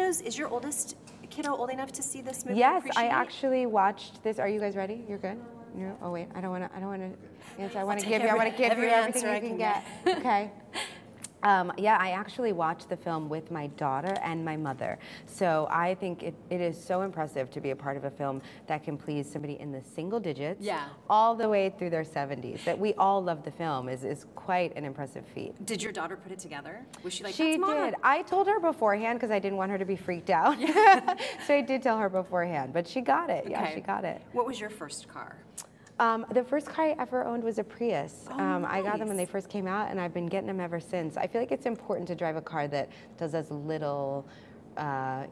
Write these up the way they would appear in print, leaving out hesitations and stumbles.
Is your oldest kiddo old enough to see this movie? Yes, I actually watched this. Are you guys ready? You're good? No? Oh wait, I don't want to answer. I want to give you everything you can get. Okay. Yeah, I actually watched the film with my daughter and my mother. So I think it is so impressive to be a part of a film that can please somebody in the single digits all the way through their 70s. That we all love the film is quite an impressive feat. Did your daughter put it together? Was she like, she That's Mama? Did. I told her beforehand because I didn't want her to be freaked out. So I did tell her beforehand, but she got it. Okay. Yeah, she got it. What was your first car? The first car I ever owned was a Prius. Oh, nice. I got them when they first came out, and I've been getting them ever since. I feel like it's important to drive a car that does as little,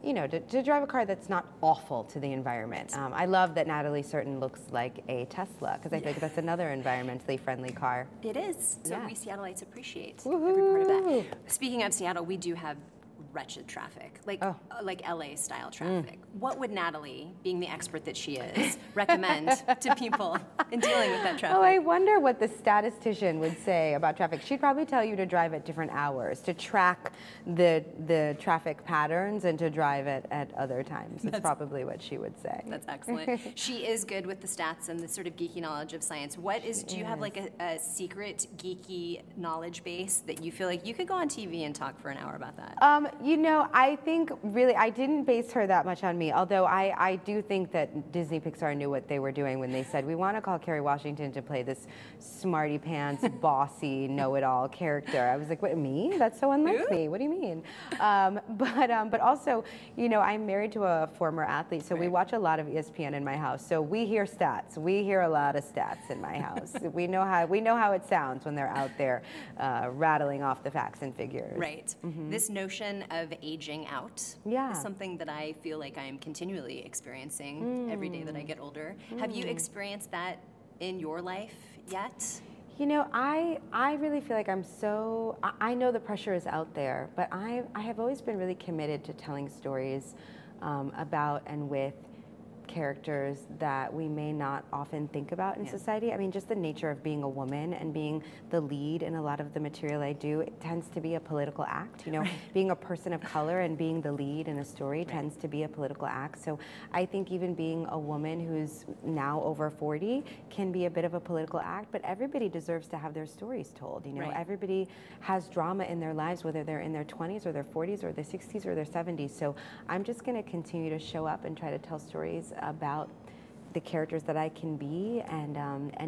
you know, to drive a car that's not awful to the environment. I love that Natalie Certain looks like a Tesla, because I think that's another environmentally friendly car. It is. So we Seattleites appreciate every Woohoo. part of that. Speaking of Seattle, we do have wretched traffic, like LA style traffic. What would Natalie, being the expert that she is, recommend to people in dealing with that traffic? Oh, I wonder what the statistician would say about traffic. She'd probably tell you to drive at different hours, to track the traffic patterns and to drive it at other times. That's probably what she would say. That's excellent. She is good with the stats and the sort of geeky knowledge of science. Do you have like a secret geeky knowledge base that you feel like you could go on TV and talk for an hour about that? You know, I think really, I didn't base her that much on me, although I do think that Disney Pixar knew what they were doing when they said, we want to call Kerry Washington to play this smarty pants, bossy, know-it-all character. I was like, what, me? That's so unlike me. What do you mean? But also, you know, I'm married to a former athlete, so we watch a lot of ESPN in my house. So we hear stats. We hear a lot of stats in my house. we know how it sounds when they're out there rattling off the facts and figures. Right. This notion of aging out is something that I feel like I am continually experiencing every day that I get older. Have you experienced that in your life yet? You know, I really feel like I know the pressure is out there, but I have always been really committed to telling stories about and with characters that we may not often think about in society. I mean, just the nature of being a woman and being the lead in a lot of the material I do, it tends to be a political act. You know, being a person of color and being the lead in a story tends to be a political act. So I think even being a woman who's now over 40 can be a bit of a political act, but everybody deserves to have their stories told. You know, everybody has drama in their lives, whether they're in their 20s or their 40s or their 60s or their 70s. So I'm just going to continue to show up and try to tell stories about the characters that I can be, and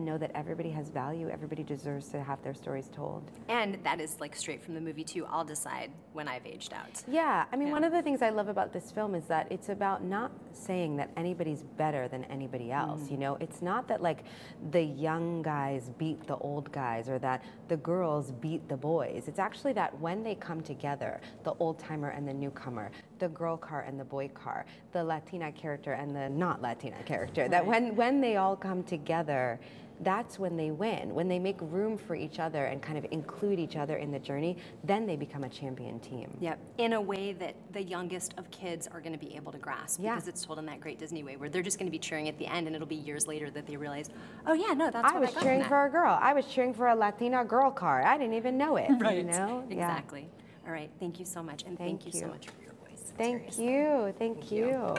know that everybody has value. Everybody deserves to have their stories told. And that is like straight from the movie too. I'll decide when I've aged out. Yeah, I mean, one of the things I love about this film is that it's about not saying that anybody's better than anybody else. You know, it's not that like the young guys beat the old guys or that the girls beat the boys. It's actually that when they come together, the old timer and the newcomer, the girl car and the boy car, the Latina character and the not Latina character, that when they all come together, that's when they win. When they make room for each other and kind of include each other in the journey, then they become a champion team. Yep, in a way that the youngest of kids are going to be able to grasp, because it's told in that great Disney way, where they're just going to be cheering at the end, and it'll be years later that they realize, oh yeah, no, that's what I was cheering for a girl. I was cheering for a Latina girl car. I didn't even know it. Right. You know? Exactly. All right. Thank you so much, and thank you so much for your voice. Thank you. Thank you.